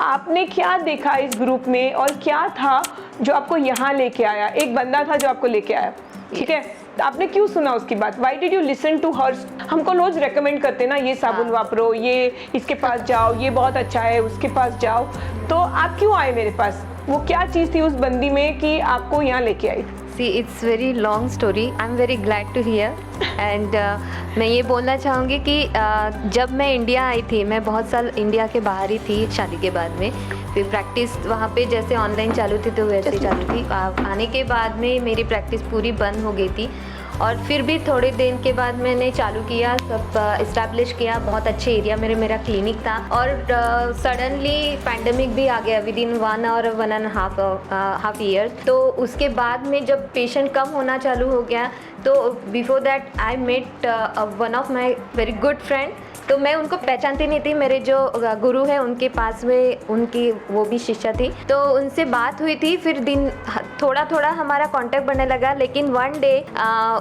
आपने क्या देखा इस ग्रुप में और क्या था जो आपको यहाँ लेके आया? एक बंदा था जो आपको लेके आया, ठीक है, आपने क्यों सुना उसकी बात? Why did you listen to her? हमको रोज रेकमेंड करते ना, ये साबुन वापरो, ये इसके पास जाओ, ये बहुत अच्छा है, उसके पास जाओ, तो आप क्यों आए मेरे पास? वो क्या चीज़ थी उस बंदी में कि आपको यहाँ लेके आई? See, it's very long story. I'm very glad to hear. And मैं ये बोलना चाहूँगी कि जब मैं इंडिया आई थी, मैं बहुत साल इंडिया के बाहर ही थी शादी के बाद में। फिर प्रैक्टिस वहाँ पे जैसे ऑनलाइन चालू थी तो वैसे ही चालू थी। आने के बाद में मेरी प्रैक्टिस पूरी बंद हो गई थी और फिर भी थोड़े दिन के बाद मैंने चालू किया, सब इस्टेब्लिश किया। बहुत अच्छे एरिया में मेरा क्लिनिक था और सडनली पैंडमिक भी आ गया विद इन 1 और 1.5 ईयर। तो उसके बाद में जब पेशेंट कम होना चालू हो गया तो before that I met one of my very good friend. तो मैं उनको पहचानती नहीं थी, मेरे जो गुरु है उनके पास में उनकी वो भी शिष्या थी, तो उनसे बात हुई थी। फिर दिन थोड़ा थोड़ा हमारा कांटेक्ट बनने लगा। लेकिन वन डे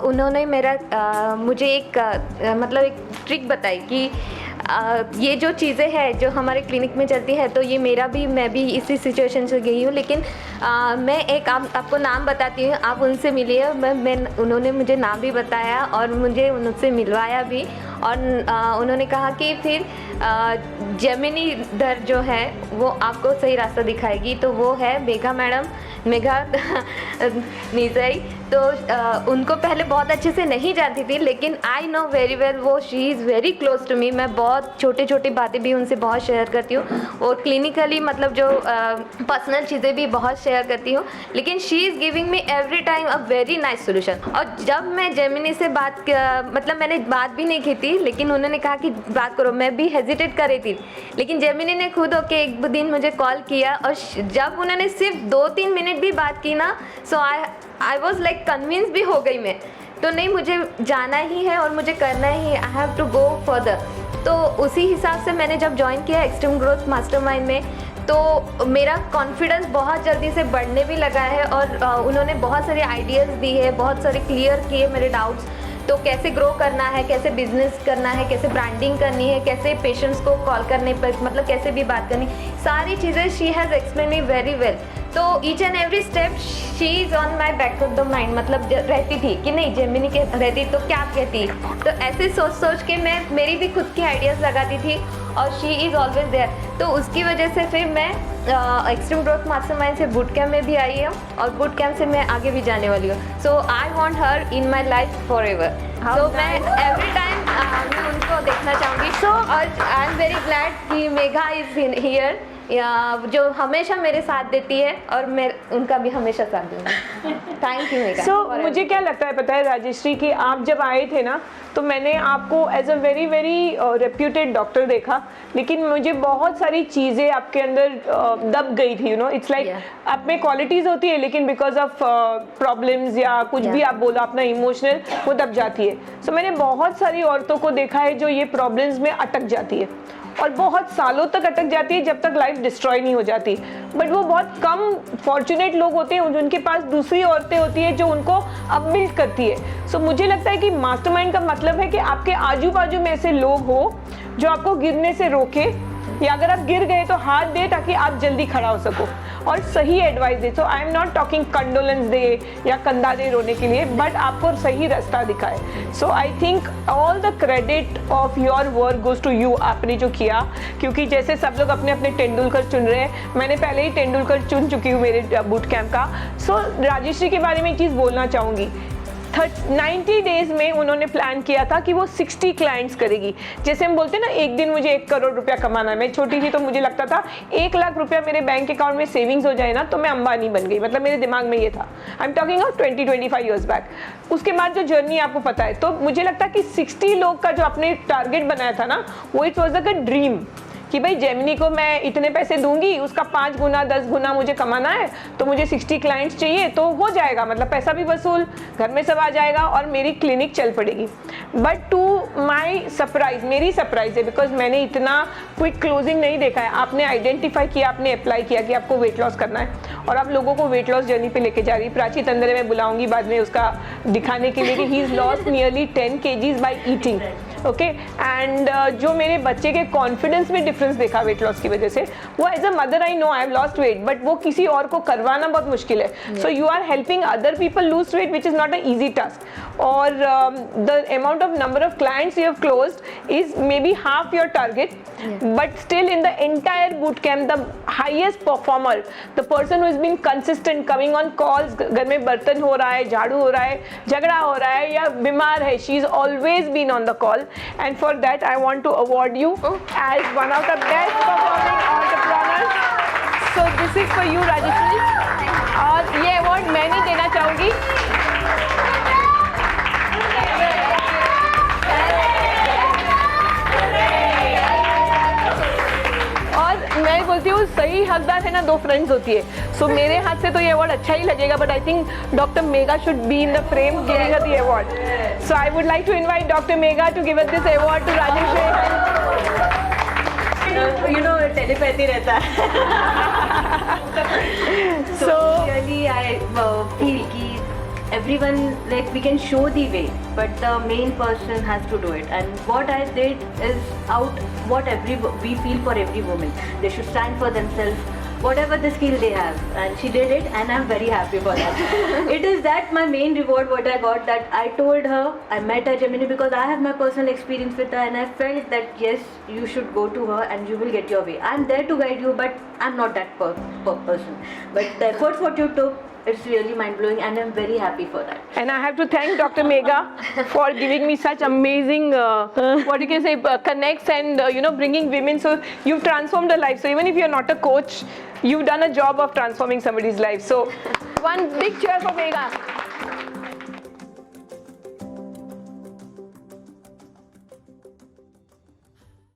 उन्होंने मुझे एक मतलब एक ट्रिक बताई कि ये जो चीज़ें हैं जो हमारे क्लिनिक में चलती है, तो ये मैं भी इसी सिचुएशन से गई हूँ। लेकिन मैं एक आपको नाम बताती हूँ, आप उनसे मिलिए। उन्होंने मुझे नाम भी बताया और मुझे उनसे मिलवाया भी। और उन्होंने कहा कि फिर जेमिनी धर जो है वो आपको सही रास्ता दिखाएगी, तो वो है मेघा निजाई। तो उनको पहले बहुत अच्छे से नहीं जानती थी, लेकिन आई नो वेरी वेल, वो she is very close to me. मैं बहुत छोटी छोटी बातें भी उनसे बहुत शेयर करती हूँ और क्लिनिकली मतलब जो पर्सनल चीज़ें भी बहुत शेयर करती हूँ। लेकिन she is giving me every time a very nice solution. और जब मैं जेमिनी से मतलब मैंने बात भी नहीं की थी, लेकिन उन्होंने कहा कि बात करो, मैं भी हेजिटेट कर रही थी। लेकिन जेमिनी ने खुद होके एक दिन मुझे कॉल किया और जब उन्होंने सिर्फ 2-3 मिनट भी बात की ना, सो आई वॉज लाइक कन्विंस भी हो गई मैं। तो नहीं, मुझे जाना ही है और मुझे करना ही, I have to go further. तो उसी हिसाब से मैंने जब ज्वाइन किया एक्सट्रीम ग्रोथ मास्टरमाइंड में, तो मेरा कॉन्फिडेंस बहुत जल्दी से बढ़ने भी लगा है। और उन्होंने बहुत सारे आइडियाज़ दी है, बहुत सारे क्लियर किए मेरे डाउट्स। तो कैसे ग्रो करना है, कैसे बिजनेस करना है, कैसे ब्रांडिंग करनी है, कैसे पेशेंट्स को कॉल करने पर मतलब कैसे भी बात करनी, सारी चीज़ें she has explain me very well. तो each and every step she is on my back of the mind, मतलब रहती थी कि नहीं जेमिनी के रहती तो क्या कहती। तो ऐसे सोच के मैं मेरी भी खुद की आइडियाज़ लगाती थी और शी इज़ ऑलवेज देयर। तो उसकी वजह से फिर मैं एक्सट्रीम ग्रोथ मास्टरमाइंड से बूट कैम्प में भी आई हूँ और बूट कैम्प से मैं आगे भी जाने वाली हूँ। So I want her in my life forever. तो मैं एवरी टाइम मैं उनको देखना चाहूँगी। सो और आई एम वेरी ग्लैड कि मेघा इज़ हियर, जो हमेशा मेरे साथ देती है और मैं उनका भी हमेशा साथ दूँगी। Thank you Megha. सो मुझे क्या लगता है पता है राजेश्री, कि आप जब आए थे ना तो मैंने आपको as a very very reputed doctor देखा, लेकिन मुझे बहुत सारी चीज़ें आपके अंदर दब गई थी। यू नो, इट्स लाइक आप में क्वालिटीज़ होती है लेकिन बिकॉज ऑफ प्रॉब्लम्स या कुछ भी आप बोला अपना इमोशनल, वो दब जाती है। सो मैंने बहुत सारी औरतों को देखा है जो ये प्रॉब्लम्स में अटक जाती है और बहुत सालों तक अटक जाती है जब तक लाइफ डिस्ट्रॉय नहीं हो जाती। बट वो बहुत कम फॉर्चुनेट लोग होते हैं जिनके पास दूसरी औरतें होती है जो उनको अपबिल्ड करती है। सो मुझे लगता है कि मास्टरमाइंड का मतलब है कि आपके आजू बाजू में ऐसे लोग हो जो आपको गिरने से रोके, या अगर आप गिर गए तो हाथ दे ताकि आप जल्दी खड़ा हो सको और सही एडवाइस दे। So I am not talking condolence दे या कंधा दे रोने के लिए, बट आपको सही रास्ता दिखाए। So I think all the credit of your work goes to you, आपने जो किया। क्योंकि जैसे सब लोग अपने अपने तेंदुलकर चुन रहे हैं, मैंने पहले ही तेंदुलकर चुन चुकी हूँ मेरे बूट कैंप का। सो राजेश्री के बारे में एक चीज़ बोलना चाहूँगी। 90 डेज में उन्होंने प्लान किया था कि वो 60 क्लाइंट्स करेगी। जैसे हम बोलते हैं ना, एक दिन मुझे 1 करोड़ रुपया कमाना है। मैं छोटी थी तो मुझे लगता था 1 लाख रुपया मेरे बैंक अकाउंट में सेविंग्स हो जाए ना तो मैं अंबानी बन गई, मतलब मेरे दिमाग में ये था। I am talking of 20-25 years back. उसके बाद जो जर्नी आपको पता है, तो मुझे लगता है कि 60 लोग का जो आपने टारगेट बनाया था ना, वो इट वॉज अ ड्रीम कि भाई जेमिनी को मैं इतने पैसे दूंगी, उसका 5 गुना 10 गुना मुझे कमाना है, तो मुझे 60 क्लाइंट्स चाहिए तो हो जाएगा, मतलब पैसा भी वसूल, घर में सब आ जाएगा और मेरी क्लिनिक चल पड़ेगी। बट टू माई सरप्राइज, मेरी सरप्राइज है बिकॉज मैंने इतना क्विक क्लोजिंग नहीं देखा है, आपने आइडेंटिफाई किया, आपने अप्लाई किया कि आपको वेट लॉस करना है और आप लोगों को वेट लॉस जर्नी पे लेके जा रही है। प्राची तंदरे मैं बुलाऊंगी बाद में उसका दिखाने के लिए कि he is lost nearly 10 kgs by eating, okay. And जो मेरे बच्चे के कॉन्फिडेंस में डिफरेंस देखा वेट लॉस की वजह से, वो as a mother I know I have lost weight, but वो किसी और को करवाना बहुत मुश्किल है। So you are helping other people lose weight which is not a easy task. और the amount of number of clients you have closed is maybe half your target, but still in the entire boot camp the highest performer, the person who is been consistent coming on calls, घर में बर्तन हो रहा है, झाड़ू हो रहा है, झगड़ा हो रहा है या बीमार है, she is always been on the call, and for that I want to award you as one of the best performing entrepreneurs. So this is for you Rajeshri, और ये award मैं नहीं देना चाहूँगी, और मैं बोलती हूँ सही हकदार है ना, दो फ्रेंड्स होती है। सो मेरे हाथ से तो ये अवार्ड अच्छा ही लगेगा, but I think doctor Megha should be in the frame giving her the award. So I would like to invite doctor Megha to give this award to Rajesh. You know, telepathy रहता है। So really I feel कि everyone, like, we can show the way, but the main person has to do it. And what I did is out what we feel for every woman. They should stand for themselves, whatever the skill they have, and she did it, and I'm very happy for that. It is that my main reward what I got, that I told her, I met her Gemini because I have my personal experience with her, and I felt that yes, you should go to her and you will get your way. I'm there to guide you, but I'm not that person. But the efforts what you took, it's really mind-blowing, and I'm very happy for that. And I have to thank Dr. Megha for giving me such amazing, what you can say, connects and bringing women. So you've transformed a life. So even if you're not a coach, you've done a job of transforming somebody's life. So one big cheer for Megha.